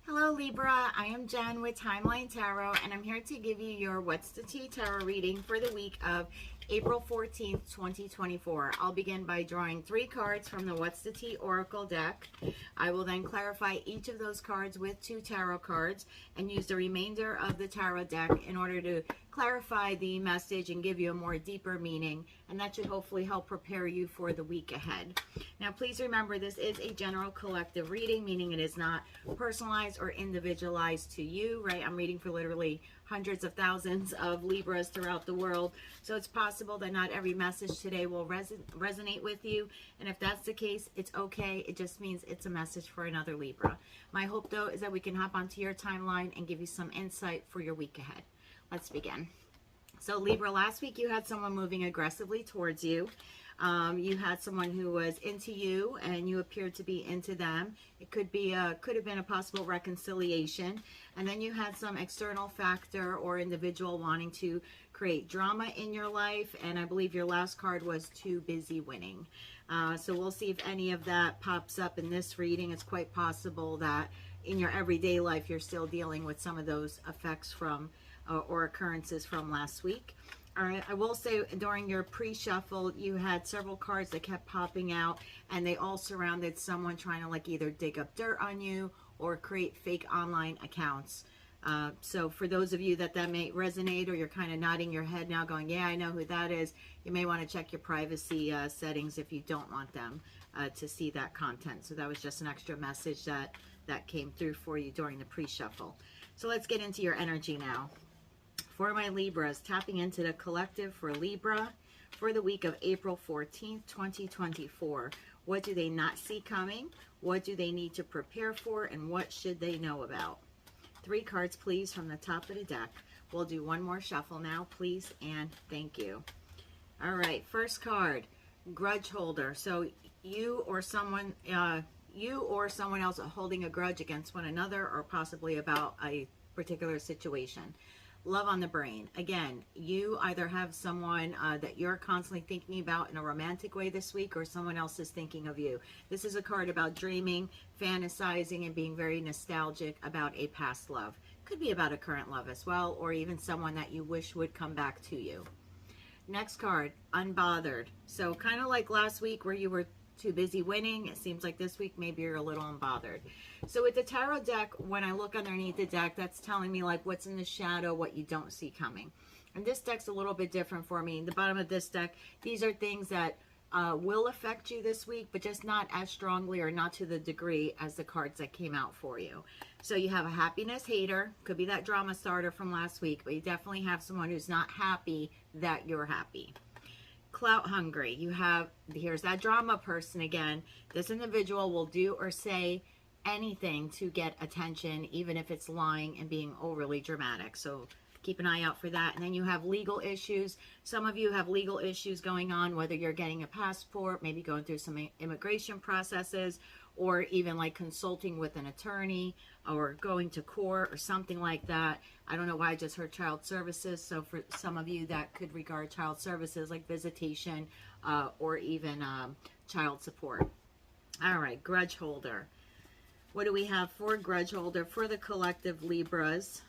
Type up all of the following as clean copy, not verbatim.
Hello Libra, I am Jen with Timeline Tarot, and I'm here to give you your What's the Tea Tarot reading for the week of April 14th, 2024. I'll begin by drawing 3 cards from the What's the Tea Oracle deck. I will then clarify each of those cards with 2 tarot cards and use the remainder of the tarot deck in order to clarify the message and give you a more deeper meaning, and that should hopefully help prepare you for the week ahead. Now please remember, this is a general collective reading, meaning it is not personalized or individualized to you, right? I'm reading for literally hundreds of thousands of Libras throughout the world, so it's possible that not every message today will resonate with you, and if that's the case, it's okay. It just means it's a message for another Libra. My hope though is that we can hop onto your timeline and give you some insight for your week ahead. Let's begin. So Libra, last week you had someone moving aggressively towards you. You had someone who was into you and you appeared to be into them. It could have been a possible reconciliation. And then you had some external factor or individual wanting to create drama in your life. And I believe your last card was too busy winning. So we'll see if any of that pops up in this reading. It's quite possible that in your everyday life you're still dealing with some of those effects from or occurrences from last week. All right, I will say during your pre-shuffle, you had several cards that kept popping out, and they all surrounded someone trying to like either dig up dirt on you or create fake online accounts. So for those of you that may resonate, or you're kind of nodding your head now going, yeah, I know who that is, you may want to check your privacy settings if you don't want them to see that content. So that was just an extra message that came through for you during the pre-shuffle. So let's get into your energy now. For my Libras, tapping into the collective for Libra for the week of April 14th, 2024. What do they not see coming? What do they need to prepare for? And what should they know about? 3 cards, please, from the top of the deck. We'll do one more shuffle now, please, and thank you. All right, first card, grudge holder. So you or someone else are holding a grudge against one another, or possibly about a particular situation. Love on the brain. Again, you either have someone that you're constantly thinking about in a romantic way this week, or someone else is thinking of you. This is a card about dreaming, fantasizing, and being very nostalgic about a past love. Could be about a current love as well, or even someone that you wish would come back to you. Next card, unbothered. So kind of like last week where you were too busy winning, it seems like this week maybe you're a little unbothered. So with the tarot deck, when I look underneath the deck, that's telling me like what's in the shadow, what you don't see coming. And this deck's a little bit different for me. The bottom of this deck, these are things that will affect you this week, but just not as strongly or not to the degree as the cards that came out for you. So you have a happiness hater, could be that drama starter from last week, but you definitely have someone who's not happy that you're happy. Clout hungry. You have, here's that drama person again. This individual will do or say anything to get attention, even if it's lying and being overly dramatic. So keep an eye out for that. And then you have legal issues. Some of you have legal issues going on, whether you're getting a passport, maybe going through some immigration processes, or even like consulting with an attorney or going to court or something like that. I don't know why I just heard child services. So for some of you that could regard child services like visitation or even child support. All right, grudge holder. What do we have for grudge holder for the collective Libras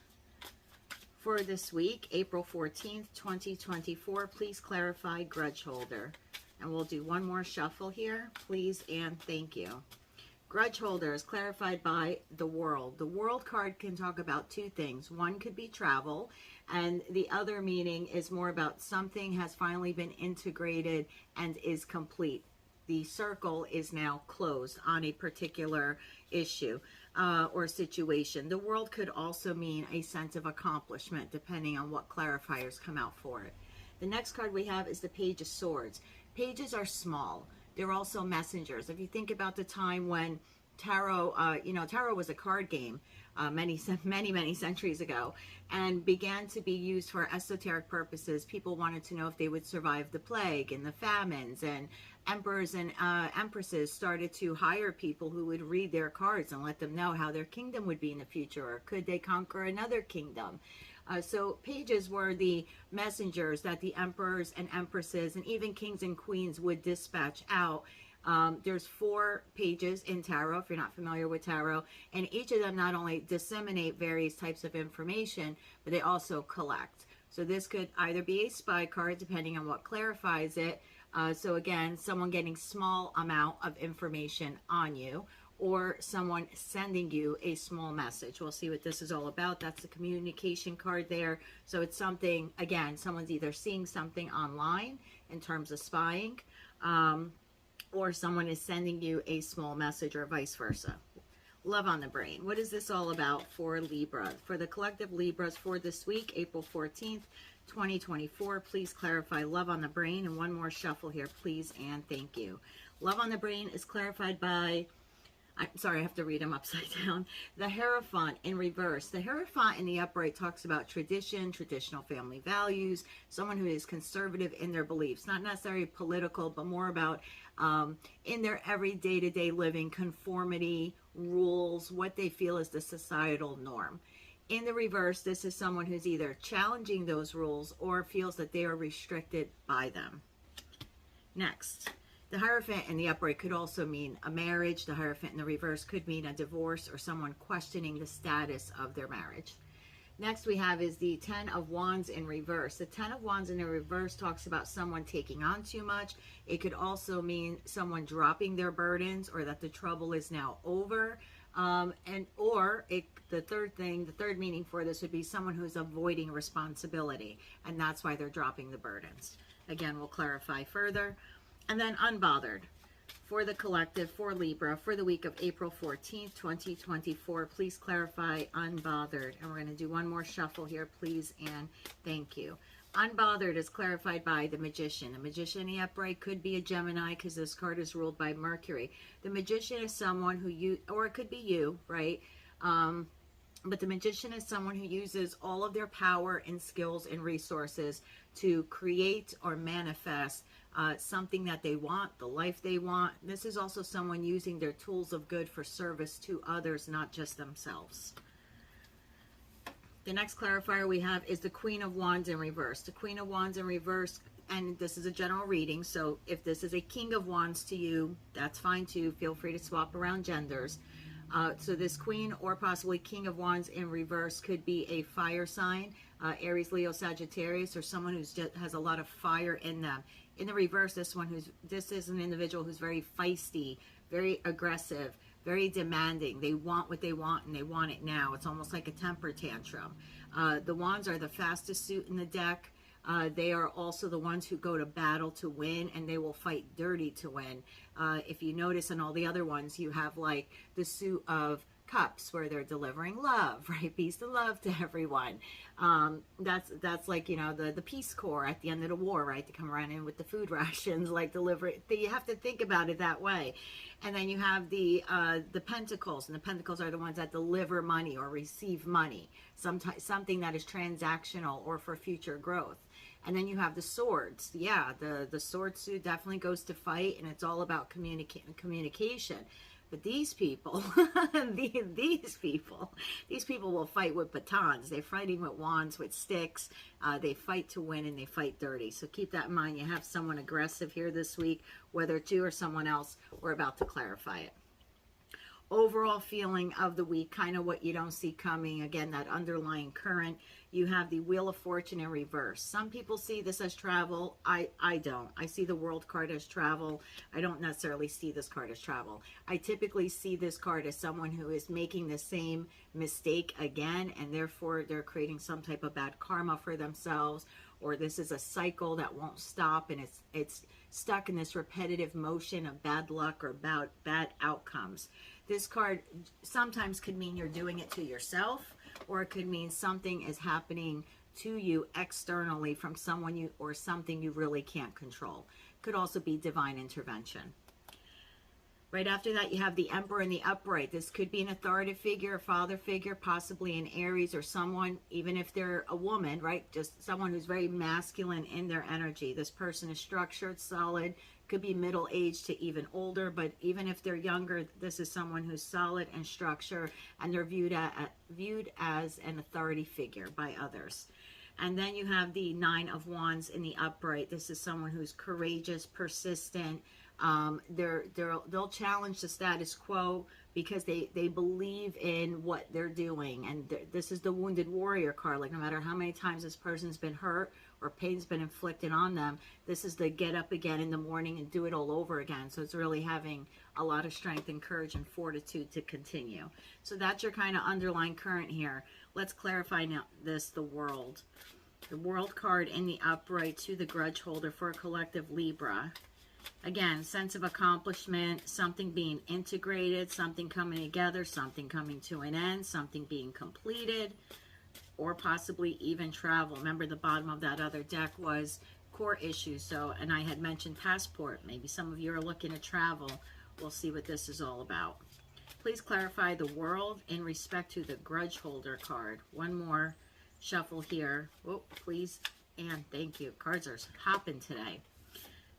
for this week, April 14th, 2024? Please clarify grudge holder. And we'll do one more shuffle here, please, and thank you. Grudge holder is clarified by the World. The World card can talk about 2 things. One could be travel, and the other meaning is more about something has finally been integrated and is complete. The circle is now closed on a particular issue or situation. The World could also mean a sense of accomplishment, depending on what clarifiers come out for it. The next card we have is the Page of Swords. Pages are small. They're also messengers. If you think about the time when tarot, tarot was a card game many centuries ago and began to be used for esoteric purposes. People wanted to know if they would survive the plague and the famines, and emperors and empresses started to hire people who would read their cards and let them know how their kingdom would be in the future, or could they conquer another kingdom. So pages were the messengers that the emperors and empresses and even kings and queens would dispatch out There's 4 pages in tarot, if you're not familiar with tarot, and each of them not only disseminate various types of information, but they also collect. So this could either be a spy card, depending on what clarifies it. So again, someone getting small amount of information on you, or someone sending you a small message. We'll see what this is all about. That's the communication card there. So it's something, again, someone's either seeing something online in terms of spying, or someone is sending you a small message, or vice versa. Love on the brain. What is this all about for Libra? For the collective Libras for this week, April 14th, 2024, please clarify love on the brain. And one more shuffle here, please and thank you. Love on the brain is clarified by, I'm sorry, I have to read them upside down. The Hierophant in reverse. The Hierophant in the upright talks about tradition, traditional family values, someone who is conservative in their beliefs, not necessarily political, but more about in their everyday to-day living, conformity, rules, what they feel is the societal norm. In the reverse, this is someone who's either challenging those rules or feels that they are restricted by them. Next. The Hierophant in the upright could also mean a marriage. The Hierophant in the reverse could mean a divorce or someone questioning the status of their marriage. Next we have is the Ten of Wands in reverse. The Ten of Wands in the reverse talks about someone taking on too much. It could also mean someone dropping their burdens, or that the trouble is now over. The third meaning for this would be someone who's avoiding responsibility, and that's why they're dropping the burdens. Again, we'll clarify further. And then unbothered for the collective, for Libra, for the week of April 14th, 2024. Please clarify unbothered. And we're going to do one more shuffle here, please and thank you. Unbothered is clarified by the Magician. The Magician in the upright could be a Gemini, because this card is ruled by Mercury. The Magician is someone who or it could be you, right? But the Magician is someone who uses all of their power and skills and resources to create or manifest something that they want, the life they want. This is also someone using their tools of good for service to others, not just themselves. The next clarifier we have is the Queen of Wands in reverse. The Queen of Wands in reverse, and this is a general reading, so if this is a King of Wands to you, that's fine too. Feel free to swap around genders. So this Queen or possibly King of Wands in reverse could be a fire sign, Aries, Leo, Sagittarius, or someone who's just has a lot of fire in them. In the reverse, this is an individual who's very feisty, very aggressive, very demanding. They want what they want, and they want it now. It's almost like a temper tantrum. The Wands are the fastest suit in the deck. They are also the ones who go to battle to win, and they will fight dirty to win. If you notice in all the other ones, you have like the suit of Cups, where they're delivering love, right? Peace and love to everyone. That's like, you know, the Peace Corps at the end of the war, right? To come around in with the food rations, like deliver it. You have to think about it that way. And then you have the Pentacles, and the Pentacles are the ones that deliver money or receive money, something that is transactional or for future growth. And then you have the Swords. Yeah, the Sword suit definitely goes to fight, and it's all about communication. But these people, these people will fight with batons. They're fighting with wands, with sticks. They fight to win, and they fight dirty. So keep that in mind. You have someone aggressive here this week, whether it's you or someone else. We're about to clarify it. Overall feeling of the week, kind of what you don't see coming. Again, that underlying current. You have the Wheel of Fortune in reverse. Some people see this as travel. I don't. I see the World card as travel. I don't necessarily see this card as travel. I typically see this card as someone who is making the same mistake again, and therefore they're creating some type of bad karma for themselves, or this is a cycle that won't stop, and it's stuck in this repetitive motion of bad luck or bad outcomes. This card sometimes could mean you're doing it to yourself, or it could mean something is happening to you externally from someone or something you really can't control. Could also be divine intervention. Right after that, you have the Emperor in the upright. This could be an authoritative figure, a father figure, possibly an Aries, or someone, even if they're a woman, right? Just someone who's very masculine in their energy. This person is structured, solid, could be middle-aged to even older, but even if they're younger, this is someone who's solid and structured, and they're viewed as an authority figure by others. And then you have the Nine of Wands in the upright. This is someone who's courageous, persistent, They'll challenge the status quo because they believe in what they're doing. And this is the wounded warrior card. Like, no matter how many times this person's been hurt or pain's been inflicted on them, this is the get up again in the morning and do it all over again. So it's really having a lot of strength and courage and fortitude to continue. So that's your kind of underlying current here. Let's clarify now the world. The world card in the upright to the grudge holder for a collective Libra. Again, sense of accomplishment, something being integrated, something coming together, something coming to an end, something being completed, or possibly even travel. Remember, the bottom of that other deck was core issues. So, and I had mentioned passport. Maybe some of you are looking to travel. We'll see what this is all about. Please clarify the world in respect to the grudge holder card. One more shuffle here. Oh, please and thank you. Cards are hopping today.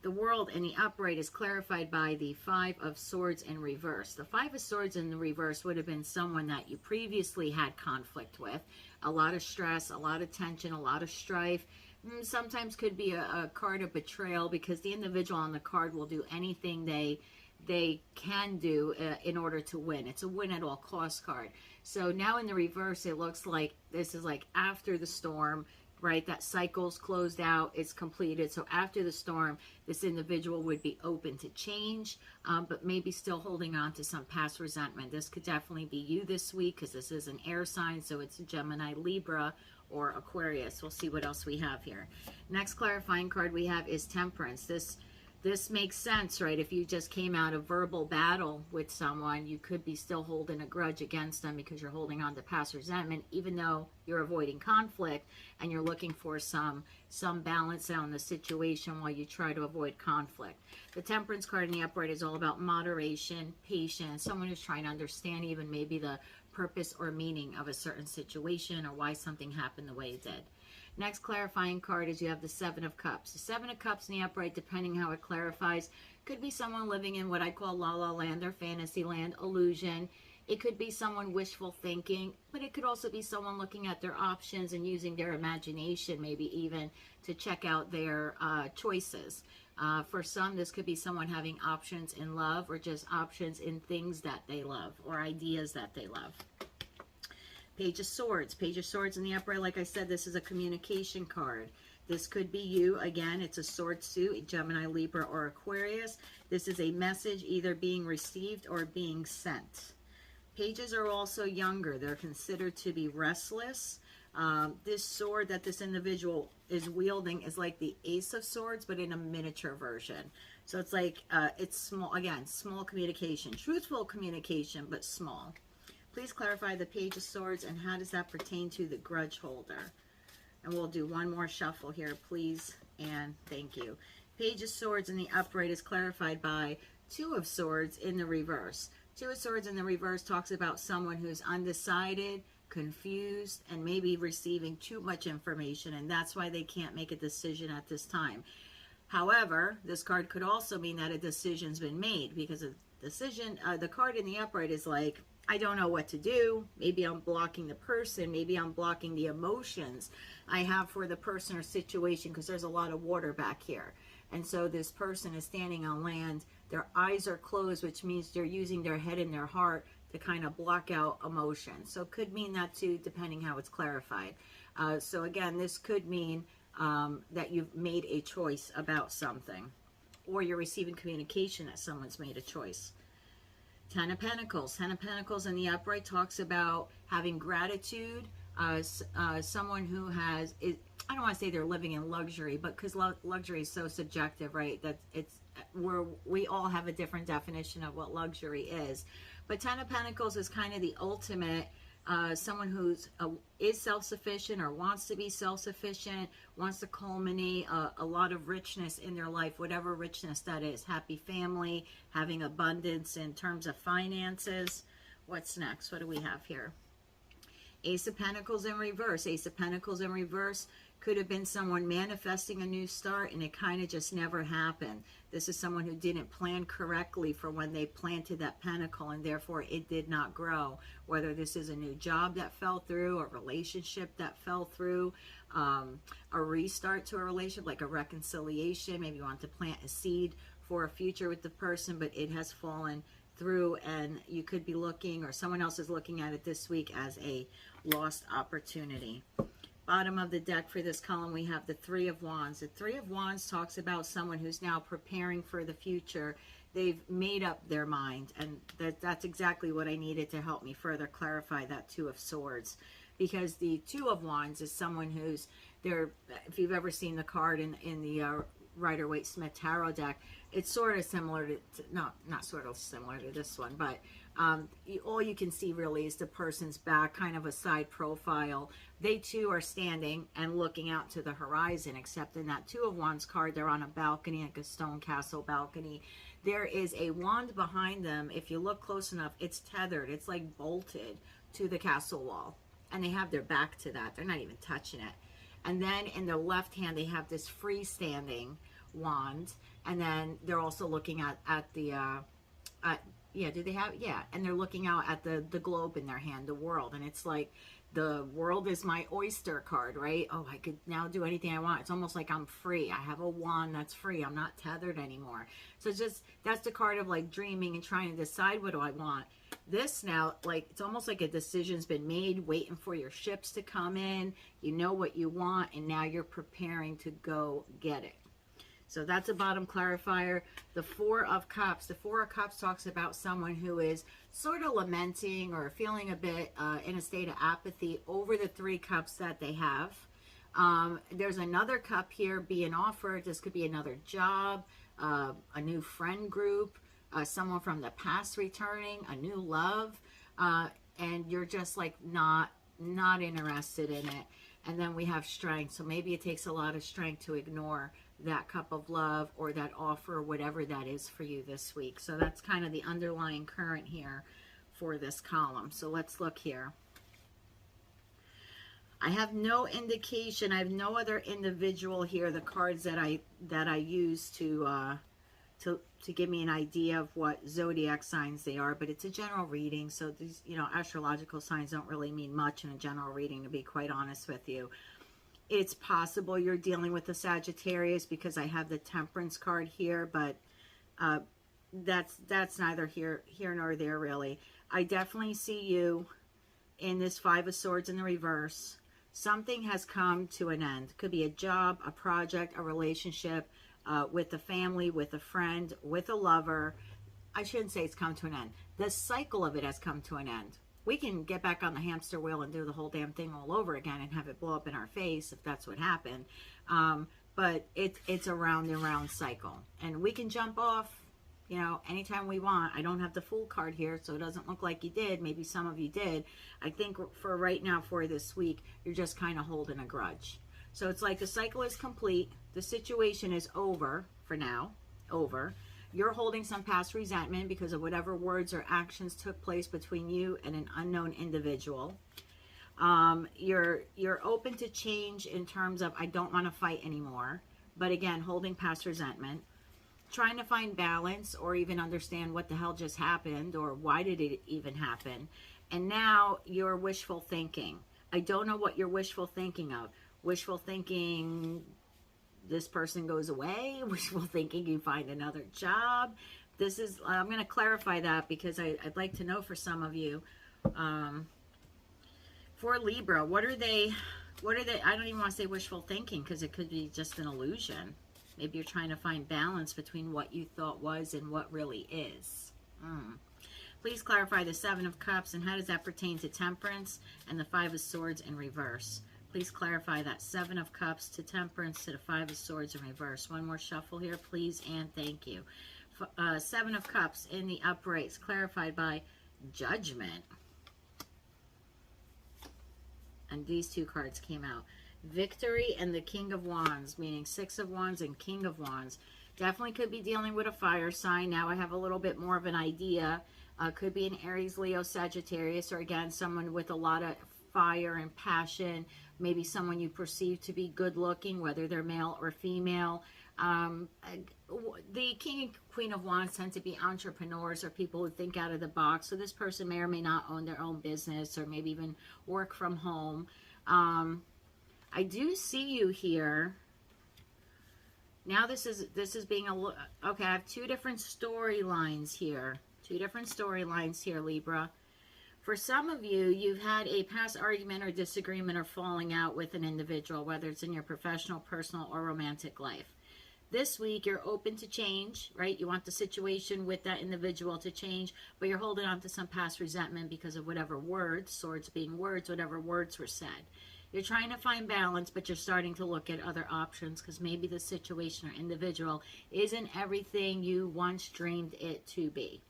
The world in the upright is clarified by the Five of Swords in reverse. The Five of Swords in the reverse would have been someone that you previously had conflict with. A lot of stress, a lot of tension, a lot of strife. Sometimes could be a card of betrayal because the individual on the card will do anything they can do in order to win. It's a win at all costs card. So now in the reverse, it looks like this is like after the storm, right? That cycle's closed out, it's completed. So after the storm, this individual would be open to change, but maybe still holding on to some past resentment. This could definitely be you this week because this is an air sign, so it's Gemini, Libra, or Aquarius. We'll see what else we have here. Next clarifying card we have is Temperance. This makes sense, right? If you just came out of verbal battle with someone, you could be still holding a grudge against them because you're holding on to past resentment, even though you're avoiding conflict and you're looking for some balance out in the situation while you try to avoid conflict. The Temperance card in the upright is all about moderation, patience, someone who's trying to understand even maybe the purpose or meaning of a certain situation or why something happened the way it did. Next clarifying card is you have the Seven of Cups. The Seven of Cups in the upright, depending how it clarifies, could be someone living in what I call la la land or fantasy land, illusion. It could be someone wishful thinking, but it could also be someone looking at their options and using their imagination, maybe even to check out their choices. For some, this could be someone having options in love or just options in things that they love or ideas that they love. Page of Swords. Page of Swords in the upright, like I said, this is a communication card. This could be you. Again, it's a sword suit, Gemini, Libra, or Aquarius. This is a message either being received or being sent. Pages are also younger. They're considered to be restless. This sword that this individual is wielding is like the Ace of Swords, but in a miniature version. So it's like, it's small, again, small communication. Truthful communication, but small. Please clarify the Page of Swords and how does that pertain to the grudge holder? And we'll do one more shuffle here, please, and thank you. Page of Swords in the upright is clarified by Two of Swords in the reverse. Two of Swords in the reverse talks about someone who's undecided, confused, and maybe receiving too much information, and that's why they can't make a decision at this time. However, this card could also mean that a decision's been made because a decision, the card in the upright is like, I don't know what to do. Maybe I'm blocking the person. Maybe I'm blocking the emotions I have for the person or situation because there's a lot of water back here. And so this person is standing on land. Their eyes are closed, which means they're using their head and their heart to kind of block out emotions. So it could mean that too, depending how it's clarified. So again, this could mean that you've made a choice about something, or you're receiving communication that someone's made a choice. Ten of Pentacles. Ten of Pentacles in the upright talks about having gratitude. Someone who has, I don't want to say they're living in luxury, but because luxury is so subjective, right? That we all have a different definition of what luxury is. But Ten of Pentacles is kind of the ultimate. Someone who's is self-sufficient or wants to be self-sufficient, wants to culminate a lot of richness in their life, whatever richness that is. Happy family, having abundance in terms of finances. What's next? What do we have here? Ace of Pentacles in reverse. Ace of Pentacles in reverse could have been someone manifesting a new start and it kind of just never happened. This is someone who didn't plan correctly for when they planted that pentacle and therefore it did not grow. Whether this is a new job that fell through, a relationship that fell through, a restart to a relationship like a reconciliation. Maybe you want to plant a seed for a future with the person, but it has fallen through, and you could be looking, or someone else is looking at it this week as a lost opportunity. Bottom of the deck for this column, we have the Three of Wands. The Three of Wands talks about someone who's now preparing for the future. They've made up their mind, and that's exactly what I needed to help me further clarify that Two of Swords. Because the Two of Wands is someone who's there. If you've ever seen the card in the Rider-Waite-Smith tarot deck, it's sort of similar to not sort of similar to this one, but all you can see really is the person's back, kind of a side profile. They too are standing and looking out to the horizon, except in that Two of Wands card, they're on a balcony, like a stone castle balcony. There is a wand behind them. If you look close enough, it's tethered. It's like bolted to the castle wall. And they have their back to that. They're not even touching it. And then in their left hand, they have this freestanding wand. And then they're also looking at the, yeah, do they have, yeah. And they're looking out at the globe in their hand, the world. And it's like, the world is my oyster card, right? Oh, I could now do anything I want. It's almost like I'm free. I have a wand that's free. I'm not tethered anymore. So it's just, that's the card of like dreaming and trying to decide, what do I want? This now, like, it's almost like a decision's been made, waiting for your ships to come in. You know what you want, and now you're preparing to go get it. So that's a bottom clarifier. The Four of Cups. The Four of Cups talks about someone who is sort of lamenting or feeling a bit in a state of apathy over the Three Cups that they have. There's another cup here being offered. This could be another job, a new friend group, someone from the past returning, a new love, and you're just like not interested in it. And then we have strength. So maybe it takes a lot of strength to ignore that cup of love or that offer, whatever that is for you this week. So that's kind of the underlying current here for this column. So let's look here. I have no indication. I have no other individual here. The cards that I use to give me an idea of what zodiac signs they are, but it's a general reading. So these, astrological signs don't really mean much in a general reading, to be quite honest with you. It's possible you're dealing with a Sagittarius because I have the Temperance card here, but that's neither here nor there really. I definitely see you in this Five of Swords in the reverse. Something has come to an end. Could be a job, a project, a relationship, with a family, with a friend, with a lover. I shouldn't say it's come to an end. The cycle of it has come to an end. We can get back on the hamster wheel and do the whole damn thing all over again and have it blow up in our face if that's what happened. But it's a round and round cycle. And we can jump off, anytime we want. I don't have the Fool card here, so it doesn't look like you did. Maybe some of you did. I think for right now, for this week, you're just kind of holding a grudge. So it's like the cycle is complete. The situation is over for now. Over. You're holding some past resentment because of whatever words or actions took place between you and an unknown individual. You're open to change in terms of, I don't want to fight anymore. But again, holding past resentment. Trying to find balance or even understand what the hell just happened or why did it even happen. And now you're wishful thinking. I don't know what you're wishful thinking of. Wishful thinking this person goes away, wishful thinking you find another job. This is, I'm going to clarify that because I'd like to know for some of you. For Libra, what are they, I don't even want to say wishful thinking because it could be just an illusion. Maybe you're trying to find balance between what you thought was and what really is. Please clarify the Seven of Cups and how does that pertain to Temperance and the Five of Swords in reverse. Please clarify that Seven of Cups to Temperance to the Five of Swords in reverse. One more shuffle here, please, and thank you. Seven of Cups in the uprights, clarified by Judgment. And these two cards came out. Victory and the King of Wands, meaning Six of Wands and King of Wands. Definitely could be dealing with a fire sign. Now I have a little bit more of an idea. Could be an Aries, Leo, Sagittarius, or again, someone with a lot of fire and passion. Maybe someone you perceive to be good looking, whether they're male or female. The King and Queen of Wands tend to be entrepreneurs or people who think out of the box. So this person may or may not own their own business or maybe even work from home. I do see you here Now this is being okay, I have two different storylines here. Two different storylines here, Libra. For some of you, you've had a past argument or disagreement or falling out with an individual, whether it's in your professional, personal, or romantic life. This week, you're open to change, right? You want the situation with that individual to change, but you're holding on to some past resentment because of whatever words, swords being words, whatever words were said. You're trying to find balance, but you're starting to look at other options because maybe the situation or individual isn't everything you once dreamed it to be.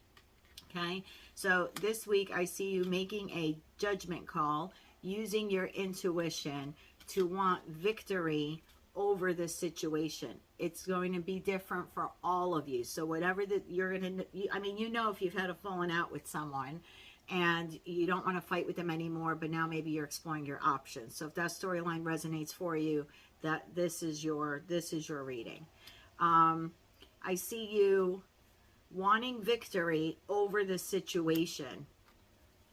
Okay, so this week I see you making a judgment call, using your intuition to want victory over this situation. It's going to be different for all of you. So whatever that you're going to, I mean, you know, if you've had a falling out with someone and you don't want to fight with them anymore, but now maybe you're exploring your options. So if that storyline resonates for you, that this is your reading. I see you wanting victory over the situation,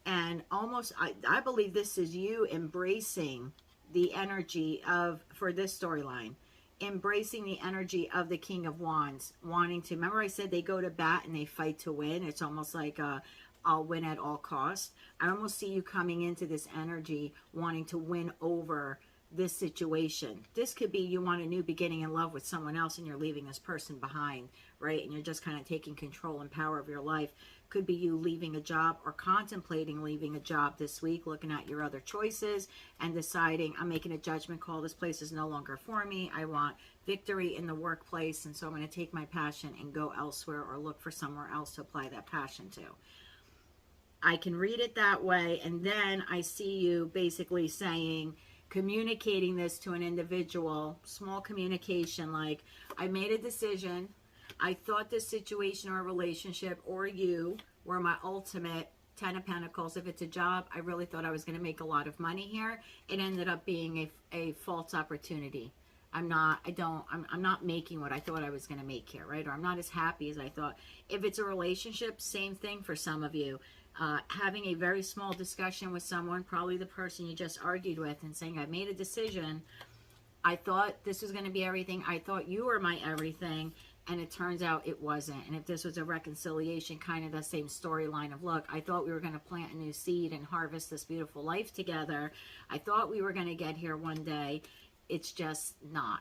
and almost I believe this is you embracing the energy of, for this storyline, embracing the energy of the King of Wands, wanting to, remember I said they go to bat and they fight to win. It's almost like I'll win at all costs. I almost see you coming into this energy wanting to win over this situation. This could be you want a new beginning in love with someone else and you're leaving this person behind, right? And you're just kind of taking control and power of your life. Could be you leaving a job or contemplating leaving a job this week, looking at your other choices and deciding, I'm making a judgment call. This place is no longer for me. I want victory in the workplace, and so I'm going to take my passion and go elsewhere or look for somewhere else to apply that passion to. I can read it that way, and then I see you basically saying, communicating this to an individual, small communication, like, I made a decision. I thought this situation or relationship or you were my ultimate 10 of Pentacles. If it's a job, I really thought I was going to make a lot of money here. It ended up being a false opportunity. I'm not making what I thought I was going to make here, right? Or I'm not as happy as I thought. If it's a relationship, same thing for some of you. Having a very small discussion with someone, probably the person you just argued with, and saying, I made a decision. I thought this was going to be everything. I thought you were my everything. And it turns out it wasn't. And if this was a reconciliation, kind of the same storyline of, look, I thought we were going to plant a new seed and harvest this beautiful life together. I thought we were going to get here one day. It's just not.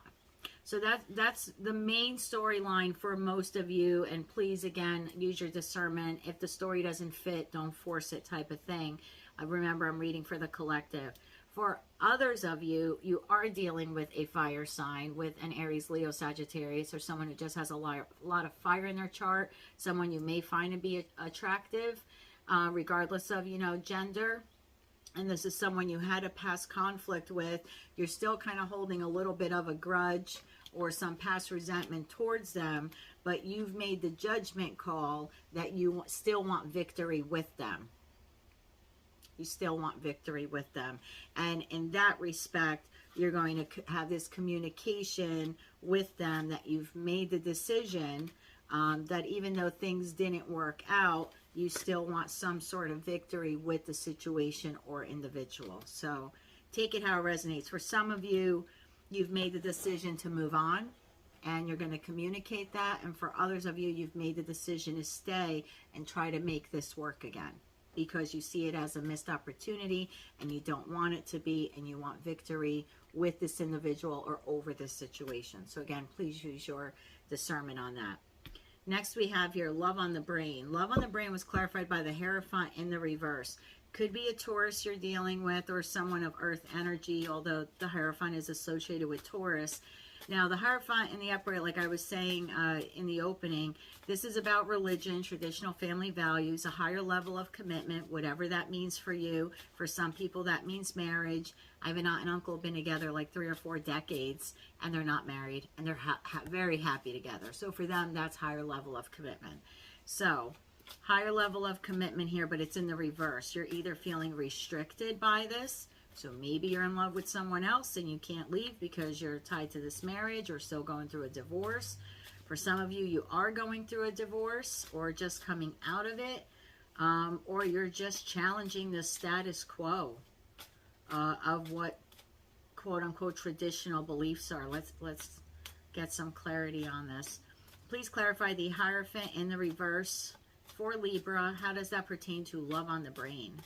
So that's the main storyline for most of you. And please, again, use your discernment. If the story doesn't fit, don't force it, type of thing. Remember, I'm reading for the collective. For others of you, you are dealing with a fire sign, with an Aries, Leo, Sagittarius, or someone who just has a lot of fire in their chart, someone you may find to be attractive, regardless of, gender. And this is someone you had a past conflict with. You're still kind of holding a little bit of a grudge or some past resentment towards them, but you've made the judgment call that you still want victory with them. You still want victory with them. And in that respect, you're going to have this communication with them that you've made the decision that even though things didn't work out, you still want some sort of victory with the situation or individual. So take it how it resonates. For some of you, you've made the decision to move on, and you're going to communicate that. And for others of you, you've made the decision to stay and try to make this work again, because you see it as a missed opportunity and you don't want it to be, and you want victory with this individual or over this situation. So again, please use your discernment on that. Next, we have here love on the brain. Love on the brain was clarified by the Hierophant in the reverse. Could be a Taurus you're dealing with, or someone of earth energy, although the Hierophant is associated with Taurus. Now, the Hierophant in the upright, like I was saying in the opening, this is about religion, traditional family values, a higher level of commitment, whatever that means for you. For some people, that means marriage. I have an aunt and uncle who have been together like 3 or 4 decades, and they're not married, and they're very happy together. So for them, that's higher level of commitment. So higher level of commitment here, but it's in the reverse. You're either feeling restricted by this, so maybe you're in love with someone else and you can't leave because you're tied to this marriage, or still going through a divorce. For some of you, you are going through a divorce or just coming out of it, or you're just challenging the status quo of what quote-unquote traditional beliefs are. Let's get some clarity on this. Please clarify the Hierophant in the reverse for Libra. How does that pertain to love on the brain?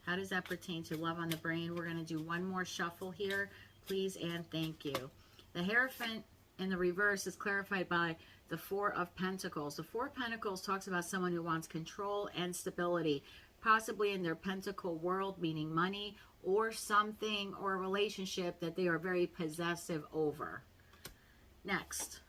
How does that pertain to love on the brain? We're going to do one more shuffle here, please and thank you. The Hierophant in the reverse is clarified by the Four of Pentacles. The Four of Pentacles talks about someone who wants control and stability, possibly in their pentacle world, meaning money or something or a relationship that they are very possessive over. Next,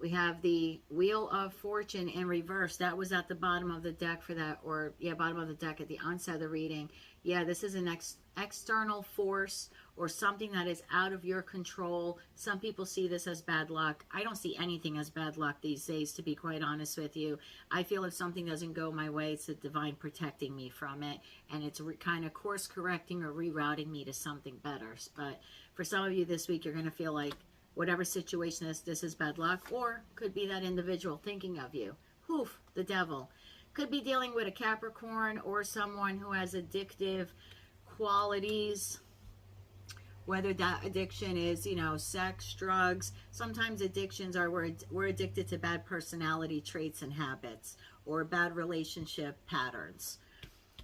we have the Wheel of Fortune in reverse. That was at the bottom of the deck for that, or yeah, bottom of the deck at the onset of the reading. Yeah, this is an external force or something that is out of your control. Some people see this as bad luck. I don't see anything as bad luck these days, to be quite honest with you. I feel if something doesn't go my way, it's the divine protecting me from it, and it's kind of course correcting or rerouting me to something better. But for some of you this week, you're going to feel like whatever situation this is bad luck, or could be that individual thinking of you. Hoof, the devil. Could be dealing with a Capricorn or someone who has addictive qualities, whether that addiction is, you know, sex, drugs. Sometimes addictions are we're addicted to bad personality traits and habits or bad relationship patterns.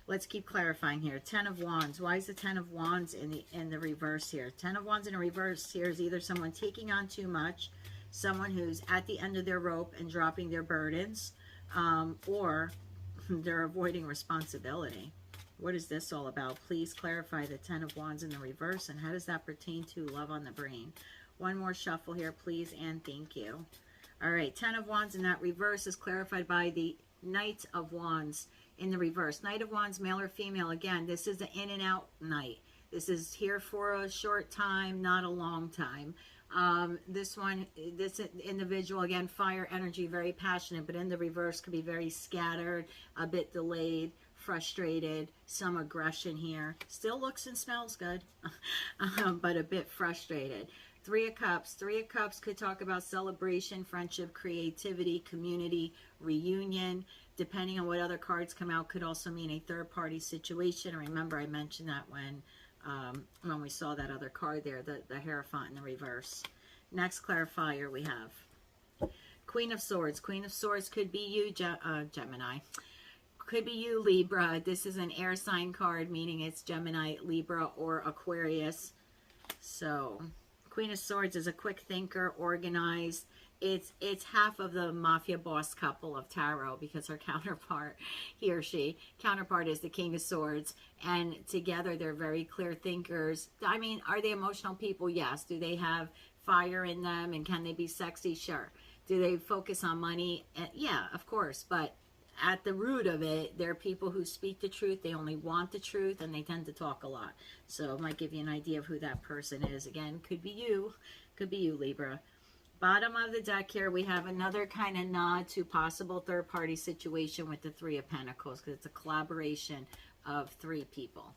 Let's keep clarifying here. Ten of Wands. Why is the Ten of Wands in the reverse here? Ten of Wands in the reverse here is either someone taking on too much, someone who's at the end of their rope and dropping their burdens, or they're avoiding responsibility. What is this all about? Please clarify the Ten of Wands in the reverse, and how does that pertain to love on the brain? One more shuffle here, please, and thank you. All right, Ten of Wands in that reverse is clarified by the Knight of Wands in the reverse. Knight of Wands, male or female. Again, this is the in and out knight. This is here for a short time, not a long time. This individual, again, fire energy, very passionate, but in the reverse could be very scattered, a bit delayed, frustrated, some aggression here. Still looks and smells good, but a bit frustrated. Three of Cups. Three of Cups could talk about celebration, friendship, creativity, community, reunion. Depending on what other cards come out, could also mean a third-party situation. Remember, I mentioned that when we saw that other card there, the Hierophant in the reverse. Next clarifier we have Queen of Swords. Queen of Swords could be you, Gemini. Could be you, Libra. This is an air sign card, meaning it's Gemini, Libra, or Aquarius. So, Queen of Swords is a quick thinker, organized. It's half of the mafia boss couple of tarot, because her counterpart, he or she, counterpart is the King of Swords, and together they're very clear thinkers. I mean, are they emotional people? Yes. Do they have fire in them, and can they be sexy? Sure. Do they focus on money? Yeah, of course, but at the root of it, they're people who speak the truth. They only want the truth, and they tend to talk a lot. So it might give you an idea of who that person is. Again, could be you, Libra. Bottom of the deck here, we have another kind of nod to possible third-party situation with the Three of Pentacles, because it's a collaboration of three people.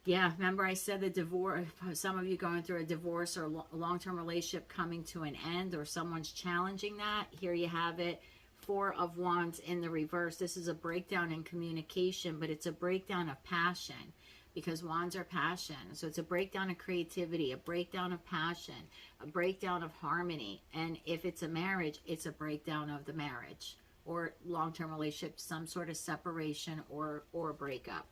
Yeah, remember I said the divorce, some of you going through a divorce or a long-term relationship coming to an end, or someone's challenging that. Here you have it. Four of Wands in the reverse. This is a breakdown in communication, but it's a breakdown of passion, because wands are passion. So it's a breakdown of creativity, a breakdown of passion, a breakdown of harmony. And if it's a marriage, it's a breakdown of the marriage or long-term relationship, some sort of separation or breakup.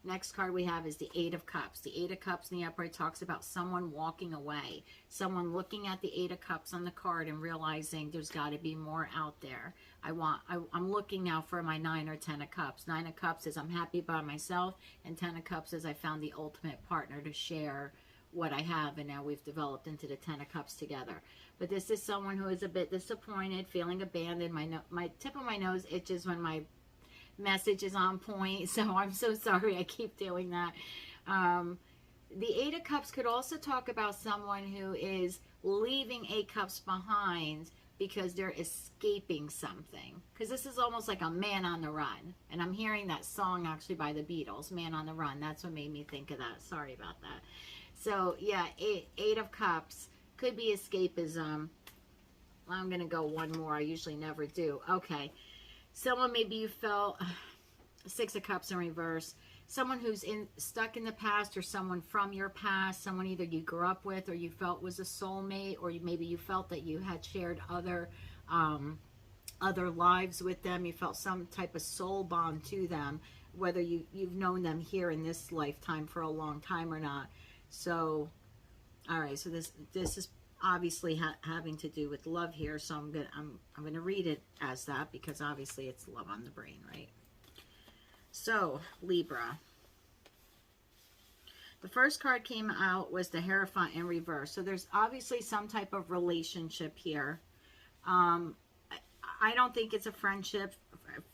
Next card we have is the Eight of Cups. The Eight of Cups in the upright talks about someone walking away. Someone looking at the Eight of Cups on the card and realizing there's got to be more out there. I'm looking now for my 9 or 10 of Cups. 9 of Cups is I'm happy by myself, and 10 of Cups is I found the ultimate partner to share what I have, and now we've developed into the 10 of Cups together. But this is someone who is a bit disappointed, feeling abandoned. My tip of my nose itches when my message is on point, so I'm so sorry I keep doing that. The Eight of Cups could also talk about someone who is leaving Eight Cups behind because they're escaping something, because this is almost like a man on the run, and I'm hearing that song actually by the Beatles, Man on the Run. That's what made me think of that. Sorry about that. So yeah, Eight of Cups could be escapism. I'm gonna go one more. I usually never do. Okay, someone, maybe you felt Six of Cups in reverse. someone who's stuck in the past, or someone from your past, someone either you grew up with or you felt was a soulmate, or maybe you felt that you had shared other lives with them. You felt some type of soul bond to them, whether you've known them here in this lifetime for a long time or not. So, all right, so this is obviously having to do with love here, so I'm gonna read it as that, because obviously it's love on the brain, right? So, Libra. The first card came out was the Hierophant in reverse. So there's obviously some type of relationship here. I don't think it's a friendship.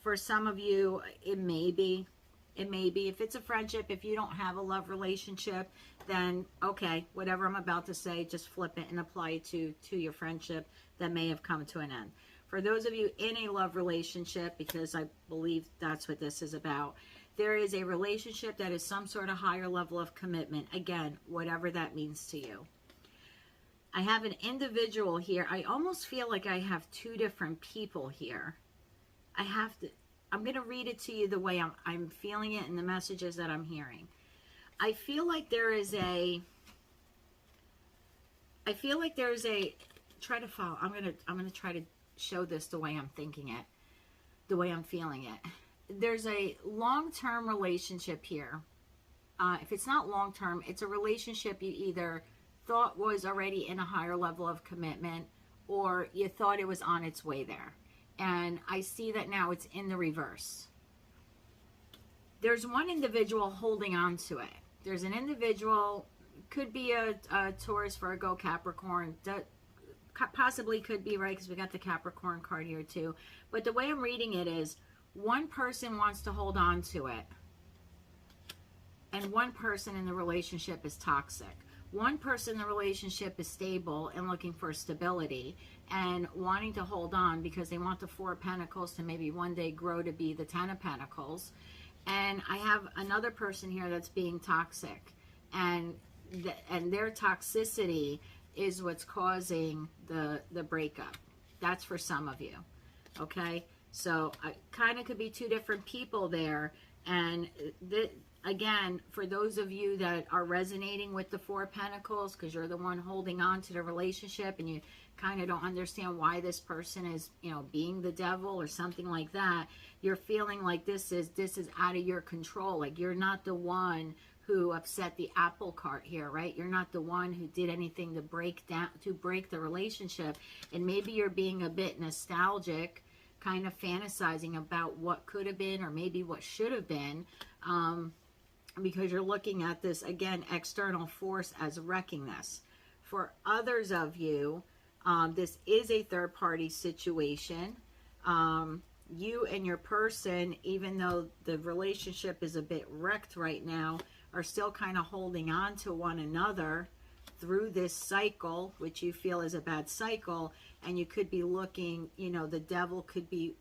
For some of you, it may be. It may be. If it's a friendship, if you don't have a love relationship, then okay, whatever I'm about to say, just flip it and apply it to your friendship that may have come to an end. For those of you in a love relationship, because I believe that's what this is about, there is a relationship that is some sort of higher level of commitment. Again, whatever that means to you. I have an individual here. I almost feel like I have two different people here. I'm going to read it to you the way I'm feeling it in the messages that I'm hearing. I feel like there is a, try to follow. I'm going to try to show this the way I'm thinking it, the way I'm feeling it. There's a long-term relationship here. If it's not long-term, it's a relationship you either thought was already in a higher level of commitment, or you thought it was on its way there. And I see that now it's in the reverse. There's one individual holding on to it. There's an individual, could be a Taurus, Virgo, Capricorn, possibly could be, right, because we got the Capricorn card here too. But the way I'm reading it is, one person wants to hold on to it, and one person in the relationship is toxic. One person in the relationship is stable and looking for stability and wanting to hold on because they want the Four of Pentacles to maybe one day grow to be the Ten of Pentacles. And I have another person here that's being toxic, and their toxicity is what's causing the breakup. That's for some of you, okay? So I kind of could be two different people there. And again, for those of you that are resonating with the Four of Pentacles, because you're the one holding on to the relationship and you kind of don't understand why this person is, being the devil or something like that, you're feeling like this is out of your control. Like you're not the one who upset the apple cart here, right? You're not the one who did anything to break the relationship. And maybe you're being a bit nostalgic, kind of fantasizing about what could have been or maybe what should have been, because you're looking at this, again, external force as wrecking this. For others of you, this is a third-party situation. You and your person, even though the relationship is a bit wrecked right now, are still kind of holding on to one another through this cycle, which you feel is a bad cycle. And you could be looking, the devil could be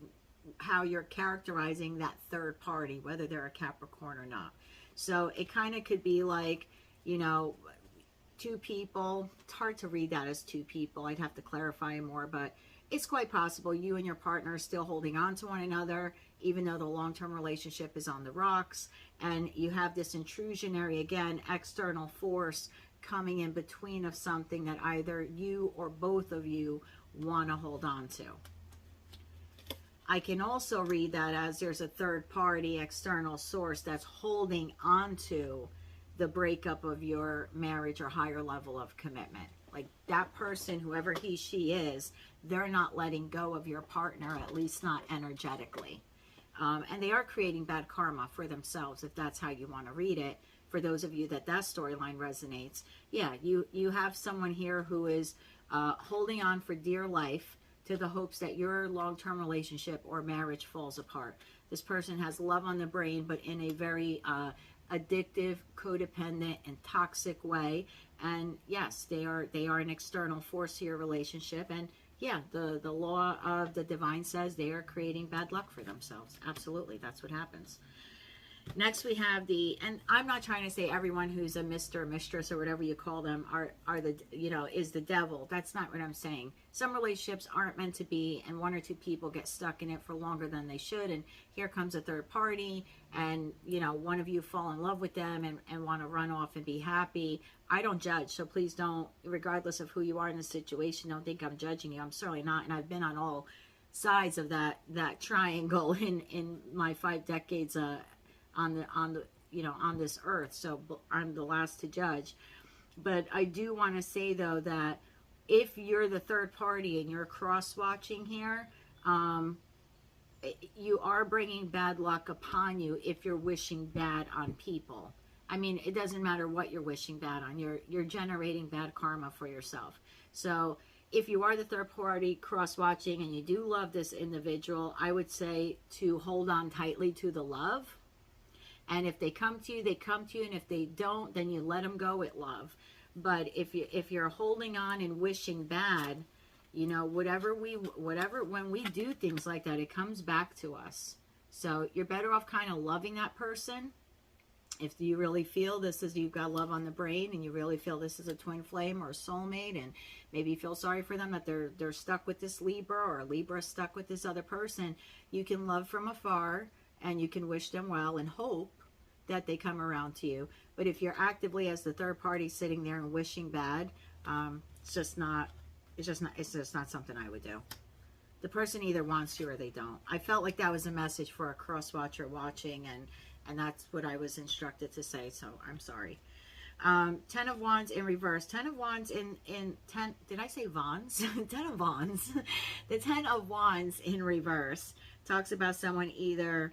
how you're characterizing that third party, whether they're a Capricorn or not. So it kind of could be like, two people. It's hard to read that as two people. I'd have to clarify more, but it's quite possible you and your partner are still holding on to one another, even though the long-term relationship is on the rocks. And you have this intrusionary, again, external force coming in between of something that either you or both of you want to hold on to. I can also read that as there's a third party external source that's holding on to the breakup of your marriage or higher level of commitment. Like that person, whoever he, she is, they're not letting go of your partner, at least not energetically. And they are creating bad karma for themselves, if that's how you want to read it. For those of you that storyline resonates, yeah, you have someone here who is holding on for dear life to the hopes that your long-term relationship or marriage falls apart. This person has love on the brain, but in a very addictive, codependent, and toxic way. And yes, they are an external force to your relationship. And yeah, the law of the divine says they are creating bad luck for themselves. Absolutely, that's what happens. Next we have and I'm not trying to say everyone who's a Mr. or Mistress or whatever you call them are the, is the devil. That's not what I'm saying. Some relationships aren't meant to be, and one or two people get stuck in it for longer than they should, and here comes a third party, and one of you fall in love with them and want to run off and be happy. I don't judge, so please don't, regardless of who you are in the situation, don't think I'm judging you. I'm certainly not, and I've been on all sides of that triangle in my 5 decades on this earth, so I'm the last to judge. But I do want to say though that if you're the third party and you're cross watching here, you are bringing bad luck upon you if you're wishing bad on people. I mean, it doesn't matter what you're wishing bad on, you're generating bad karma for yourself. So if you are the third party cross watching and you do love this individual, I would say to hold on tightly to the love. And if they come to you, they come to you. And if they don't, then you let them go with love. But if you're holding on and wishing bad, when we do things like that, it comes back to us. So you're better off kind of loving that person. If you really feel you've got love on the brain, and you really feel this is a twin flame or a soulmate, and maybe you feel sorry for them that they're stuck with this Libra, or a Libra stuck with this other person, you can love from afar. And you can wish them well and hope that they come around to you. But if you're actively as the third party sitting there and wishing bad, it's just not something I would do. The person either wants you or they don't. I felt like that was a message for a cross watcher watching, and that's what I was instructed to say. So I'm sorry. 10 of Wands in reverse. 10 of Wands in 10. Did I say Wands? 10 of Wands. The 10 of Wands in reverse talks about someone either,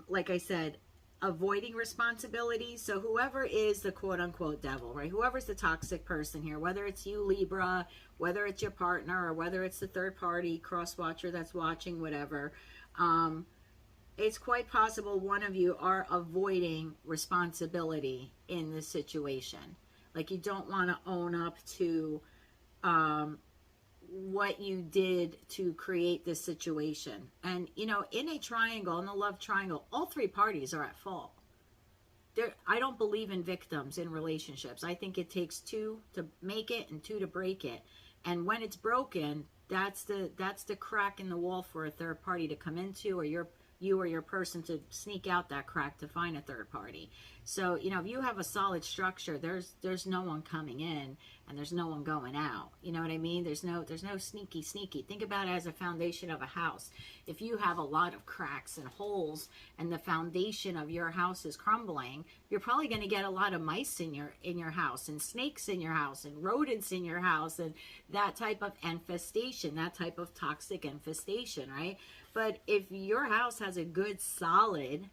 like I said, avoiding responsibility. So whoever is the quote-unquote devil, right? Whoever's the toxic person here, whether it's you, Libra, whether it's your partner, or whether it's the third party cross-watcher that's watching, whatever, it's quite possible one of you are avoiding responsibility in this situation. Like, you don't want to own up to what you did to create this situation. And in a triangle, in the love triangle, all 3 parties are at fault. I don't believe in victims in relationships. I think it takes 2 to make it and 2 to break it. And when it's broken, that's the crack in the wall for a third party to come into, or you or your person to sneak out that crack to find a third party. So, if you have a solid structure, there's no one coming in and there's no one going out. You know what I mean? There's no sneaky. Think about it as a foundation of a house. If you have a lot of cracks and holes and the foundation of your house is crumbling, you're probably going to get a lot of mice in your house, and snakes in your house, and rodents in your house, and that type of infestation, that type of toxic infestation, right? But if your house has a good, solid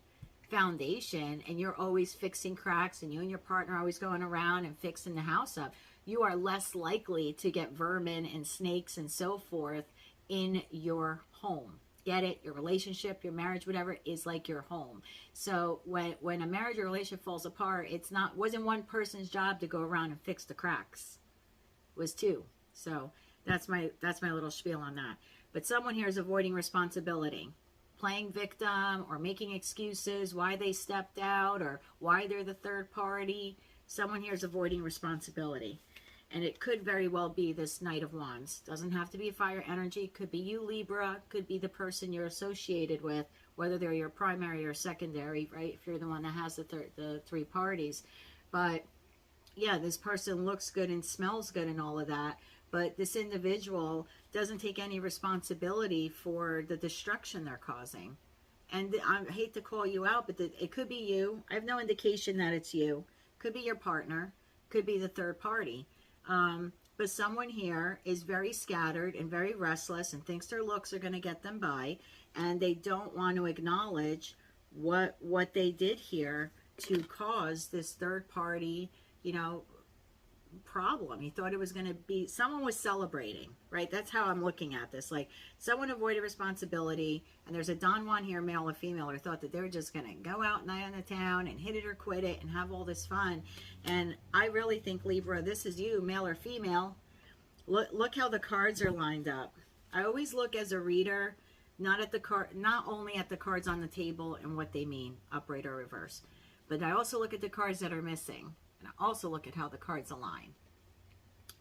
foundation, and you're always fixing cracks, and you and your partner are always going around and fixing the house up, you are less likely to get vermin and snakes and so forth in your home. Get it? Your relationship, your marriage, whatever, is like your home. So when a marriage or relationship falls apart, wasn't one person's job to go around and fix the cracks. It was 2. So that's my little spiel on that. But someone here is avoiding responsibility, playing victim, or making excuses why they stepped out or why they're the third party. Someone here is avoiding responsibility. And it could very well be this Knight of Wands. Doesn't have to be fire energy. Could be you, Libra. Could be the person you're associated with, whether they're your primary or secondary, right? If you're the one that has the 3 parties. But yeah, this person looks good and smells good and all of that. But this individual doesn't take any responsibility for the destruction they're causing. And I hate to call you out, but it could be you. I have no indication that it's you. Could be your partner. Could be the third party. But someone here is very scattered and very restless and thinks their looks are going to get them by. And they don't want to acknowledge what they did here to cause this third party, problem. You thought it was going to be, someone was celebrating, right? That's how I'm looking at this. Like, someone avoided responsibility, and there's a Don Juan here, male or female, or thought that they were just going to go out night on the town and hit it or quit it and have all this fun. And I really think, Libra, this is you, male or female. Look how the cards are lined up. I always look as a reader, not at the card, not only at the cards on the table and what they mean, upright or reverse, but I also look at the cards that are missing, and I also look at how the cards align.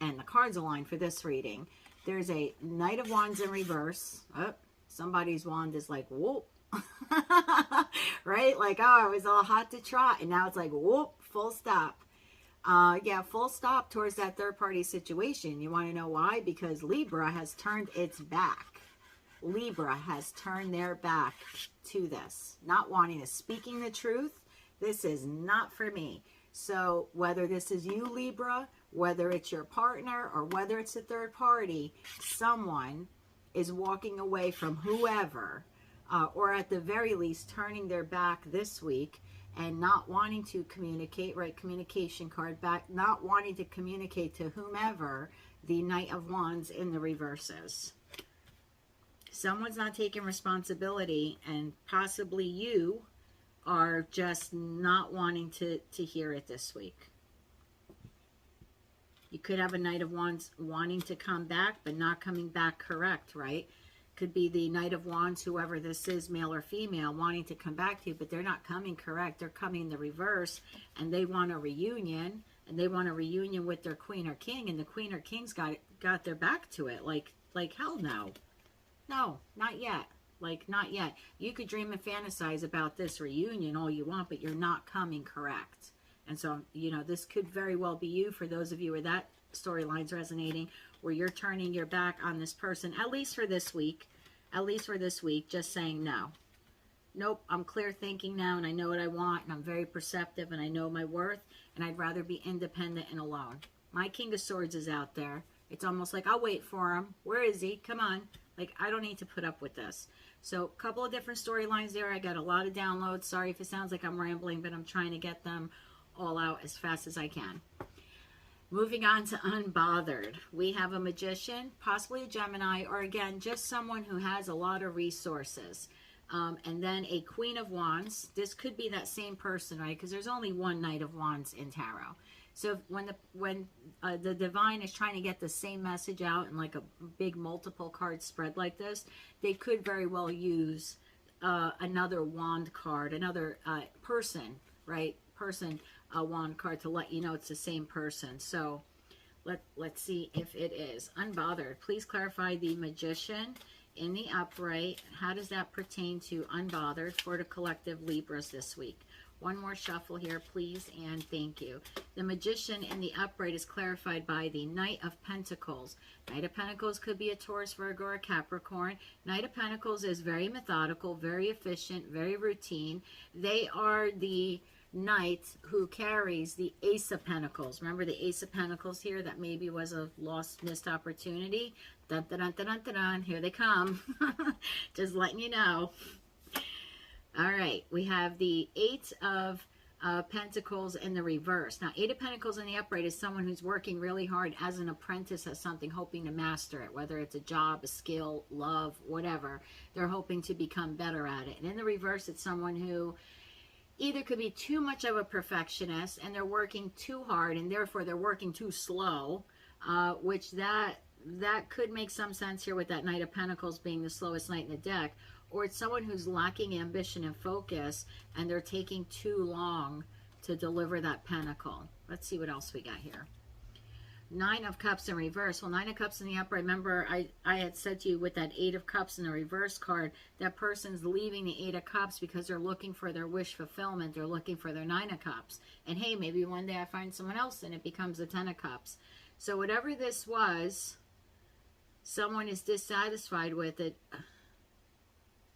And the cards align for this reading. There's a Knight of Wands in reverse. Oh, somebody's wand is like, whoop. Right? Like, oh, it was all hot to trot. And now it's like, whoop, full stop. Yeah, full stop towards that third party situation. You want to know why? Because Libra has turned its back. Libra has turned their back to this. Not wanting to, speaking the truth. This is not for me. So whether this is you, Libra, whether it's your partner, or whether it's a third party, someone is walking away from whoever, or at the very least turning their back this week and not wanting to communicate, right? Communication card back, not wanting to communicate to whomever the Knight of Wands in the reverse is. Someone's not taking responsibility, and possibly you are just not wanting to hear it this week. You could have a Knight of Wands wanting to come back, but not coming back correct, right? Could be the Knight of Wands, whoever this is, male or female, wanting to come back to you, but they're not coming correct. They're coming the reverse, and they want a reunion, and they want a reunion with their Queen or King, and the Queen or King's got their back to it. Like hell no. No, not yet. Like, not yet. You could dream and fantasize about this reunion all you want, but you're not coming correct. And so, you know, this could very well be you, for those of you where that storyline's resonating, where you're turning your back on this person, at least for this week. At least for this week, just saying no. Nope, I'm clear thinking now, and I know what I want, and I'm very perceptive, and I know my worth, and I'd rather be independent and alone. My King of Swords is out there. It's almost like, I'll wait for him. Where is he? Come on. Like, I don't need to put up with this. So, a couple of different storylines there. I got a lot of downloads. Sorry if it sounds like I'm rambling, but I'm trying to get them all out as fast as I can. Moving on to Unbothered. We have a Magician, possibly a Gemini, or again, just someone who has a lot of resources. And then a Queen of Wands. This could be that same person, right? Because there's only one Knight of Wands in tarot. So when the divine is trying to get the same message out in like a big multiple card spread like this, they could very well use another wand card, another person, right? A wand card to let you know it's the same person. So let's see if it is. Unbothered. Please clarify the Magician in the upright. How does that pertain to Unbothered for the collective Libras this week? One more shuffle here, please, and thank you. The Magician in the upright is clarified by the Knight of Pentacles. Knight of Pentacles could be a Taurus, Virgo, or Capricorn. Knight of Pentacles is very methodical, very efficient, very routine. They are the Knight who carries the Ace of Pentacles. Remember the Ace of Pentacles here? That maybe was a lost, missed opportunity. Dun, dun, dun, dun, dun, dun, dun. Here they come. Just letting you know. All right, we have the Eight of Pentacles in the reverse. Now, Eight of Pentacles in the upright is someone who's working really hard as an apprentice at something, hoping to master it, whether it's a job, a skill, love, whatever. They're hoping to become better at it. And in the reverse, it's someone who either could be too much of a perfectionist and they're working too hard and therefore they're working too slow, which that could make some sense here with that Knight of Pentacles being the slowest knight in the deck. Or it's someone who's lacking ambition and focus and they're taking too long to deliver that pentacle. Let's see what else we got here. Nine of Cups in reverse. Well, Nine of Cups in the upright. Remember, I had said to you with that Eight of Cups in the reverse card, that person's leaving the Eight of Cups because they're looking for their wish fulfillment. They're looking for their Nine of Cups. And hey, maybe one day I find someone else and it becomes a Ten of Cups. So whatever this was, someone is dissatisfied with it.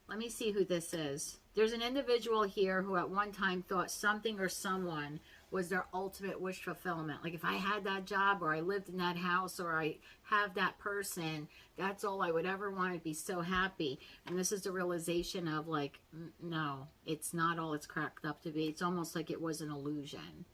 Let me see who this is. There's an individual here who at one time thought something or someone was their ultimate wish fulfillment. Like if I had that job or I lived in that house or I have that person, that's all I would ever want. I'd be so happy. And this is the realization of like, no, it's not all it's cracked up to be. It's almost like it was an illusion.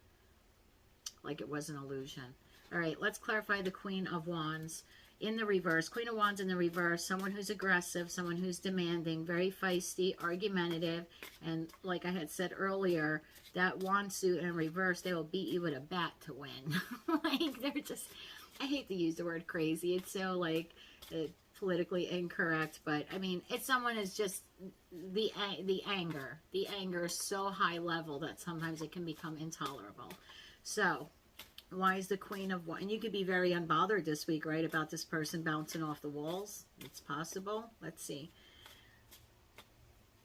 Like it was an illusion. All right, let's clarify the Queen of Wands. In the reverse, Queen of Wands in the reverse, someone who's aggressive, someone who's demanding, very feisty, argumentative, and like I had said earlier, that wand suit in reverse, they will beat you with a bat to win. Like, they're just, I hate to use the word crazy. It's so like, politically incorrect, but I mean, if someone is just the anger is so high level that sometimes it can become intolerable. So why is the Queen of Wands? And you could be very unbothered this week, right, about this person bouncing off the walls. It's possible. Let's see.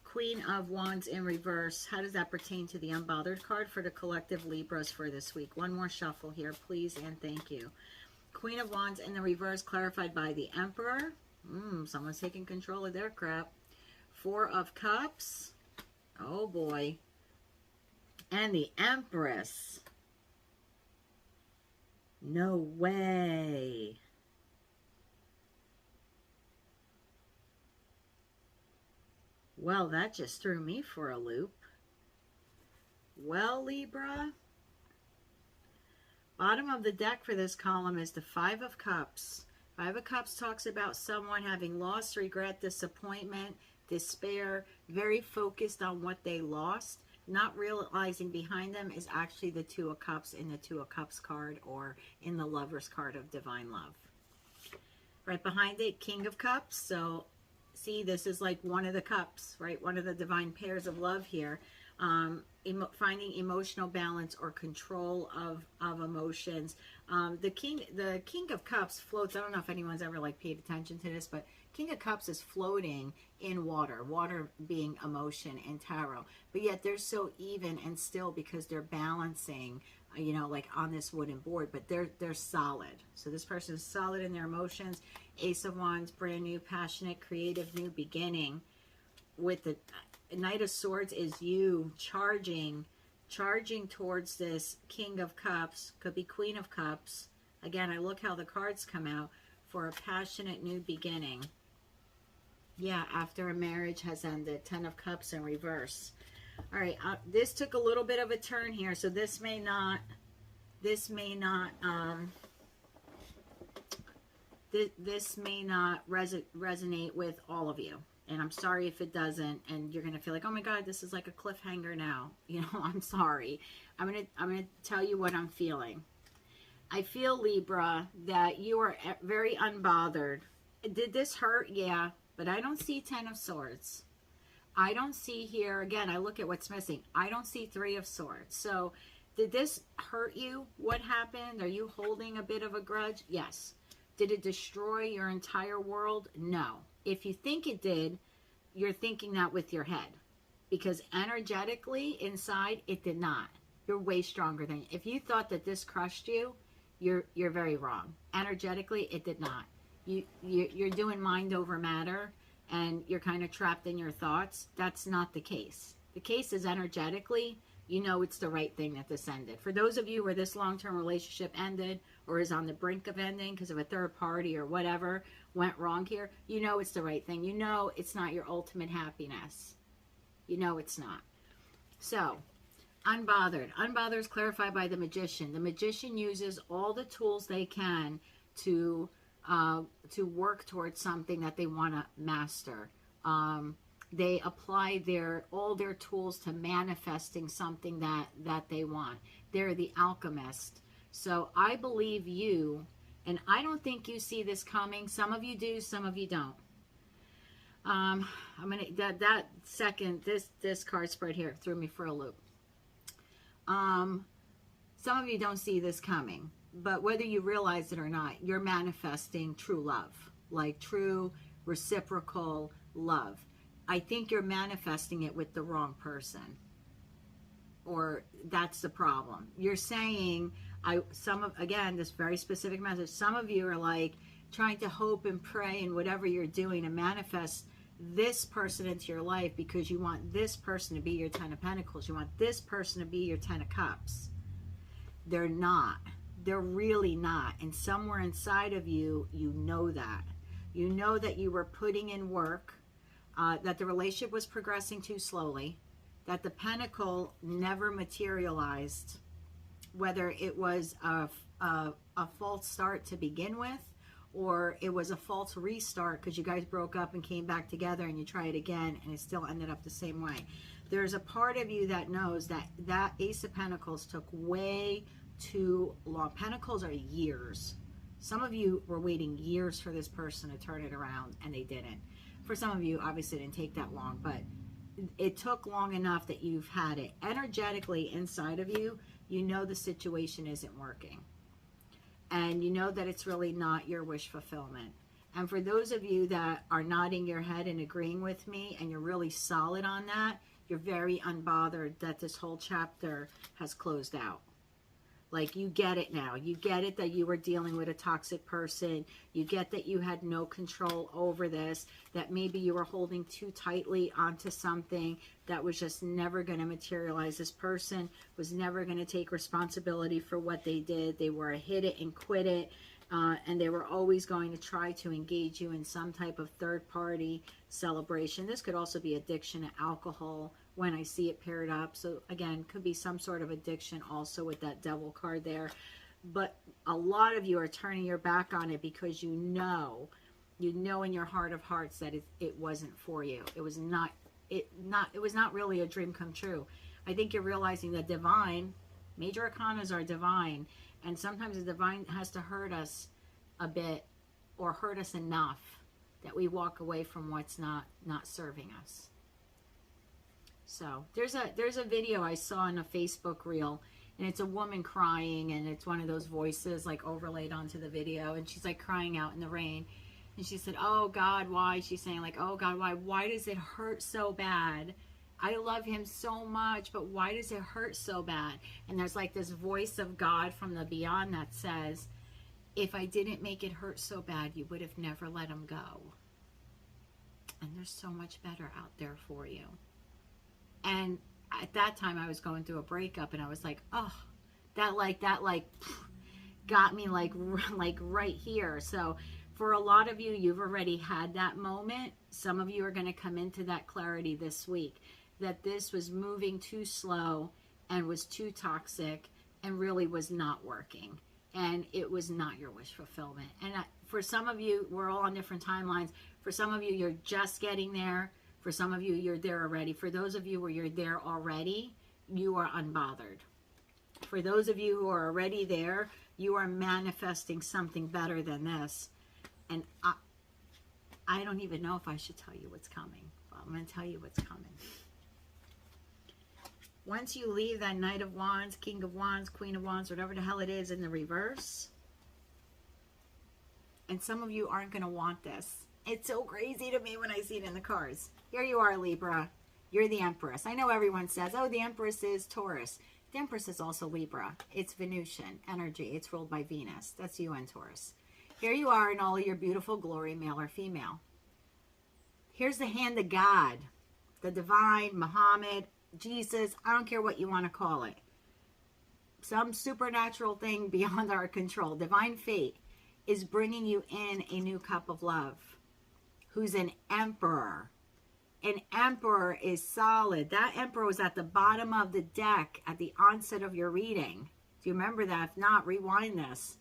Queen of Wands in reverse. How does that pertain to the unbothered card for the collective Libras for this week? One more shuffle here, please, and thank you. Queen of Wands in the reverse, clarified by the Emperor. Someone's taking control of their crap. Four of Cups. Oh, boy. And the Empress. No way. Well, that just threw me for a loop. Well, Libra. Bottom of the deck for this column is the Five of Cups. Five of Cups talks about someone having lost, regret, disappointment, despair, very focused on what they lost, not realizing behind them is actually the Two of Cups in the Two of Cups card or in the Lover's card of Divine Love. Right behind it, King of Cups. So see, this is like one of the cups, right? One of the divine pairs of love here. Finding emotional balance or control of emotions. The King of Cups floats. I don't know if anyone's ever like paid attention to this, but King of Cups is floating in water. Water being emotion in tarot, but yet they're so even and still because they're balancing, you know, like on this wooden board. But they're solid. So this person is solid in their emotions. Ace of Wands, brand new, passionate, creative, new beginning. With the Knight of Swords is you charging towards this King of Cups. Could be Queen of Cups. Again, I look how the cards come out for a passionate new beginning. Yeah, after a marriage has ended. 10 of Cups in reverse. All right, this took a little bit of a turn here, so this may not resonate with all of you. And I'm sorry if it doesn't, and you're going to feel like, oh my God, this is like a cliffhanger now. You know, I'm sorry. I'm going to tell you what I'm feeling. I feel, Libra, that you are very unbothered. Did this hurt? Yeah, but I don't see 10 of Swords. I don't see here, again, I look at what's missing. I don't see 3 of Swords. So did this hurt you? What happened? Are you holding a bit of a grudge? Yes. Did it destroy your entire world? No. If you think it did, you're thinking that with your head. Because energetically, inside, it did not. You're way stronger than... If you thought that this crushed you, you're very wrong. Energetically, it did not. You're doing mind over matter, and you're kind of trapped in your thoughts. That's not the case. The case is energetically, you know it's the right thing that this ended. For those of you where this long-term relationship ended or is on the brink of ending because of a third party or whatever went wrong here, you know it's the right thing. You know it's not your ultimate happiness. You know it's not. So, unbothered. Unbothered is clarified by the Magician. The Magician uses all the tools they can to work towards something that they want to master. They apply all their tools to manifesting something that they want. They're the alchemist. So I believe you, and I don't think you see this coming. Some of you do, some of you don't. I'm gonna this card spread here threw me for a loop. Some of you don't see this coming, but whether you realize it or not, you're manifesting true love, like true reciprocal love. I think you're manifesting it with the wrong person, or that's the problem. You're saying, again, this very specific message, some of you are like trying to hope and pray and whatever you're doing to manifest this person into your life because you want this person to be your 10 of Pentacles. You want this person to be your 10 of Cups. They're not. They're really not. And somewhere inside of you, you know that. You know that you were putting in work, that the relationship was progressing too slowly, that the pentacle never materialized, whether it was a false start to begin with, or it was a false restart because you guys broke up and came back together and you try it again and it still ended up the same way. There's a part of you that knows that Ace of Pentacles took way too long. Pentacles are years. Some of you were waiting years for this person to turn it around, and they didn't. For some of you, obviously it didn't take that long, but it took long enough that you've had it. Energetically inside of you, you know the situation isn't working. And you know that it's really not your wish fulfillment. And for those of you that are nodding your head and agreeing with me, and you're really solid on that, you're very unbothered that this whole chapter has closed out. Like, you get it now. You get it that you were dealing with a toxic person. You get that you had no control over this, that maybe you were holding too tightly onto something that was just never going to materialize. This person was never going to take responsibility for what they did. They were a hit it and quit it. And they were always going to try to engage you in some type of third-party celebration. This could also be addiction to alcohol when I see it paired up. So again, could be some sort of addiction also with that devil card there. But a lot of you are turning your back on it because you know in your heart of hearts that it wasn't for you. It was not really a dream come true. I think you're realizing that divine, major arcanas are divine. And sometimes the divine has to hurt us a bit, or hurt us enough that we walk away from what's not serving us. So there's a video I saw on a Facebook reel, and it's a woman crying, and it's one of those voices like overlaid onto the video, and she's like crying out in the rain. And she said, "Oh God, why?" She's saying like, "Oh God, why? Why does it hurt so bad? I love him so much, but why does it hurt so bad?" And there's like this voice of God from the beyond that says, "If I didn't make it hurt so bad, you would have never let him go. And there's so much better out there for you." And at that time I was going through a breakup, and I was like, oh, that got me like right here. So for a lot of you, you've already had that moment. Some of you are going to come into that clarity this week, that this was moving too slow and was too toxic and really was not working. And it was not your wish fulfillment. And for some of you, we're all on different timelines. For some of you, you're just getting there. For some of you, you're there already. For those of you where you're there already, you are unbothered. For those of you who are already there, you are manifesting something better than this. And I don't even know if I should tell you what's coming. But I'm going to tell you what's coming. Once you leave that Knight of Wands, King of Wands, Queen of Wands, whatever the hell it is in the reverse, and some of you aren't going to want this. It's so crazy to me when I see it in the cards. Here you are, Libra. You're the Empress. I know everyone says, oh, the Empress is Taurus. The Empress is also Libra. It's Venusian energy. It's ruled by Venus. That's you and Taurus. Here you are in all of your beautiful glory, male or female. Here's the hand of God, the divine, Muhammad, Jesus, I don't care what you want to call it. Some supernatural thing beyond our control. Divine fate is bringing you in a new cup of love. Who's an emperor. An emperor is solid. That emperor was at the bottom of the deck at the onset of your reading. Do you remember that? If not, rewind this.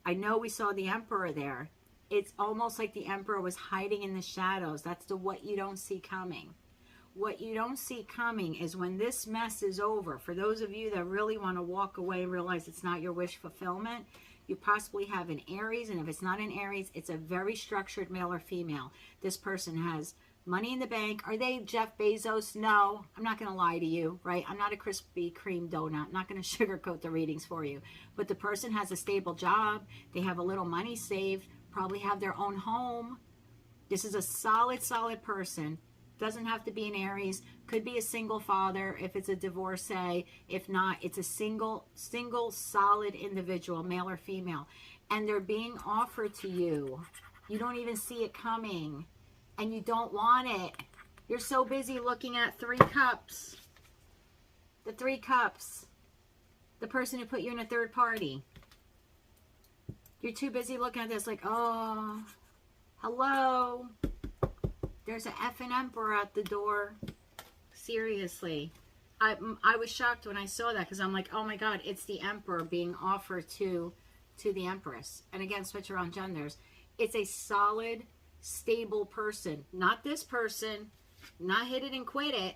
I know we saw the emperor there. It's almost like the emperor was hiding in the shadows. That's the what you don't see coming. What you don't see coming is when this mess is over. For those of you that really want to walk away and realize it's not your wish fulfillment, you possibly have an Aries, and if it's not an Aries, it's a very structured male or female. This person has money in the bank. Are they Jeff Bezos? No, I'm not going to lie to you, right? I'm not a Krispy Kreme donut. I'm not going to sugarcoat the readings for you. But the person has a stable job. They have a little money saved, probably have their own home. This is a solid, solid person. Doesn't have to be an Aries. Could be a single father if it's a divorcee. If not, it's a single solid individual, male or female. And they're being offered to you. You don't even see it coming. And you don't want it. You're so busy looking at 3 cups. The 3 cups. The person who put you in a third party. You're too busy looking at this like, oh, hello. There's an effing emperor at the door. Seriously. I was shocked when I saw that because I'm like, oh my God, it's the emperor being offered to the empress. And again, switch around genders. It's a solid, stable person. Not this person. Not hit it and quit it.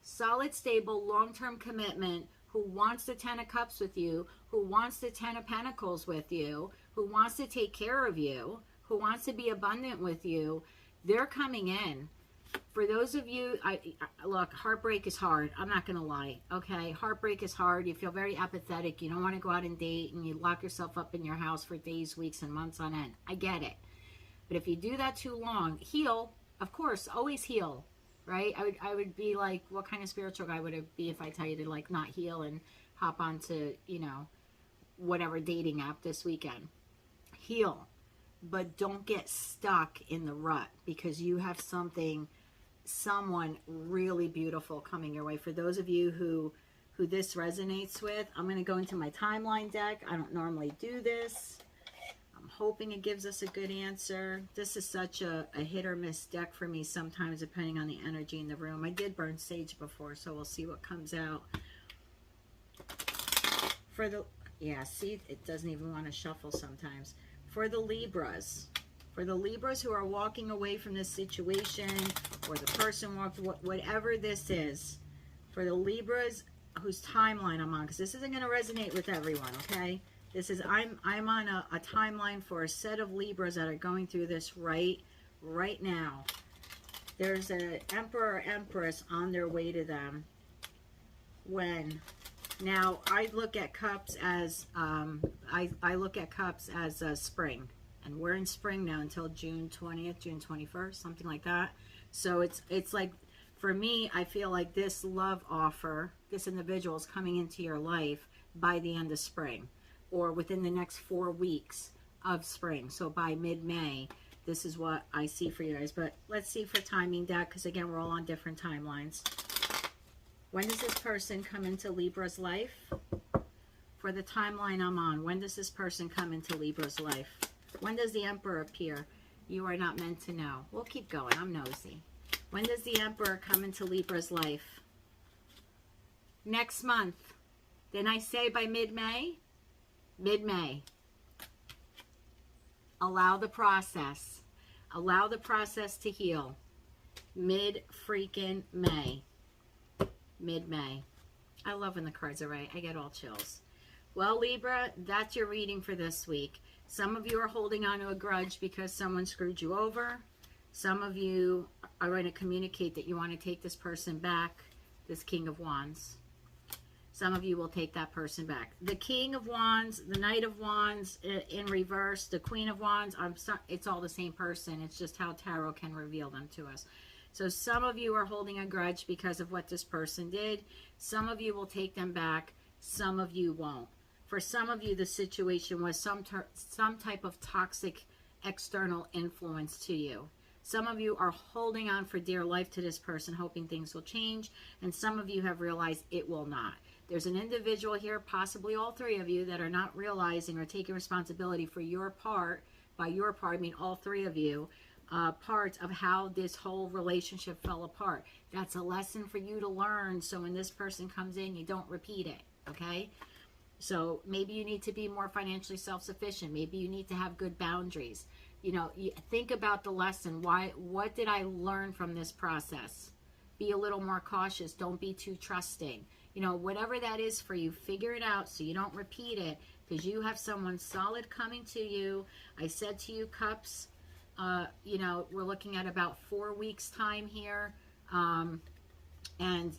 Solid, stable, long-term commitment who wants the Ten of Cups with you, who wants the Ten of Pentacles with you, who wants to take care of you, who wants to be abundant with you, they're coming in. For those of you, look, heartbreak is hard. I'm not going to lie, okay? Heartbreak is hard. You feel very apathetic. You don't want to go out and date, and you lock yourself up in your house for days, weeks, and months on end. I get it. But if you do that too long, heal. Of course, always heal, right? I would be like, what kind of spiritual guy would it be if I tell you to, like, not heal and hop onto, you know, whatever dating app this weekend? Heal. But don't get stuck in the rut, because you have someone really beautiful coming your way. For those of you who this resonates with, I'm going to go into my timeline deck. I don't normally do this. I'm hoping it gives us a good answer. This is such a hit or miss deck for me sometimes, depending on the energy in the room. I did burn sage before, so we'll see what comes out. For the, yeah, see, it doesn't even want to shuffle sometimes. For the Libras. For the Libras who are walking away from this situation, or the person walked, whatever this is. For the Libras whose timeline I'm on, because this isn't going to resonate with everyone, okay? This is, I'm on a timeline for a set of Libras that are going through this right now. There's an Emperor or Empress on their way to them. When? Now, I look at cups as, I look at cups as spring. And we're in spring now until June 20th, June 21st, something like that. So it's like, for me, I feel like this love offer, this individual is coming into your life by the end of spring, or within the next 4 weeks of spring. So by mid-May, this is what I see for you guys. But let's see for timing deck, because again, we're all on different timelines. When does this person come into Libra's life? For the timeline I'm on, when does this person come into Libra's life? When does the Emperor appear? You are not meant to know. We'll keep going. I'm nosy. When does the Emperor come into Libra's life? Next month. Didn't I say by mid-May? Mid-May. Allow the process. Allow the process to heal. Mid-freaking-May. Mid-May. I love when the cards are right. I get all chills. Well, Libra, that's your reading for this week. Some of you are holding on to a grudge because someone screwed you over. Some of you are going to communicate that you want to take this person back, this King of Wands. Some of you will take that person back. The King of Wands, the Knight of Wands in reverse, the Queen of Wands, it's all the same person. It's just how tarot can reveal them to us. So some of you are holding a grudge because of what this person did. Some of you will take them back. Some of you won't. For some of you, the situation was some type of toxic external influence to you. Some of you are holding on for dear life to this person, hoping things will change. And some of you have realized it will not. There's an individual here, possibly all three of you, that are not realizing or taking responsibility for your part. By your part, I mean all three of you. Parts of how this whole relationship fell apart. That's a lesson for you to learn, so when this person comes in, you don't repeat it, okay? So maybe you need to be more financially self-sufficient. Maybe you need to have good boundaries. You know, you think about the lesson. What did I learn from this process? Be a little more cautious. Don't be too trusting. You know, whatever that is for you, figure it out so you don't repeat it, because you have someone solid coming to you. I said to you, Cups, you know, we're looking at about 4 weeks time here, and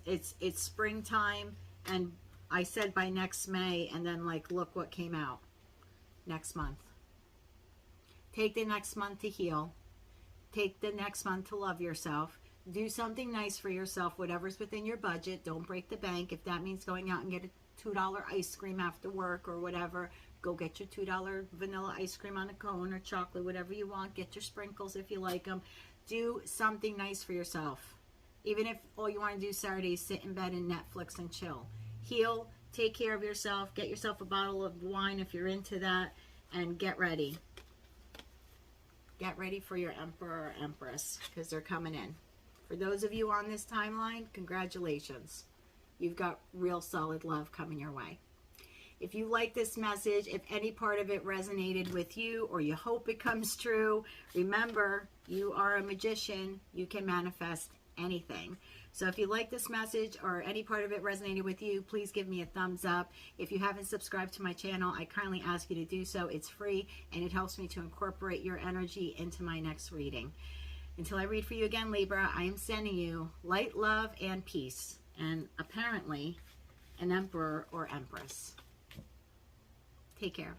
it's springtime, and I said by next May, and then like look what came out next month. Take the next month to heal. Take the next month to love yourself. Do something nice for yourself, whatever's within your budget. Don't break the bank. If that means going out and get a $2 ice cream after work or whatever, go get your $2 vanilla ice cream on a cone or chocolate, whatever you want. Get your sprinkles if you like them. Do something nice for yourself. Even if all you want to do Saturday is sit in bed and Netflix and chill. Heal, take care of yourself, get yourself a bottle of wine if you're into that, and get ready. Get ready for your Emperor or Empress, because they're coming in. For those of you on this timeline, congratulations. You've got real solid love coming your way. If you like this message, if any part of it resonated with you or you hope it comes true, remember, you are a magician. You can manifest anything. So if you like this message or any part of it resonated with you, please give me a thumbs up. If you haven't subscribed to my channel, I kindly ask you to do so. It's free and it helps me to incorporate your energy into my next reading. Until I read for you again, Libra, I am sending you light, love, and peace. And apparently, an emperor or empress. Take care.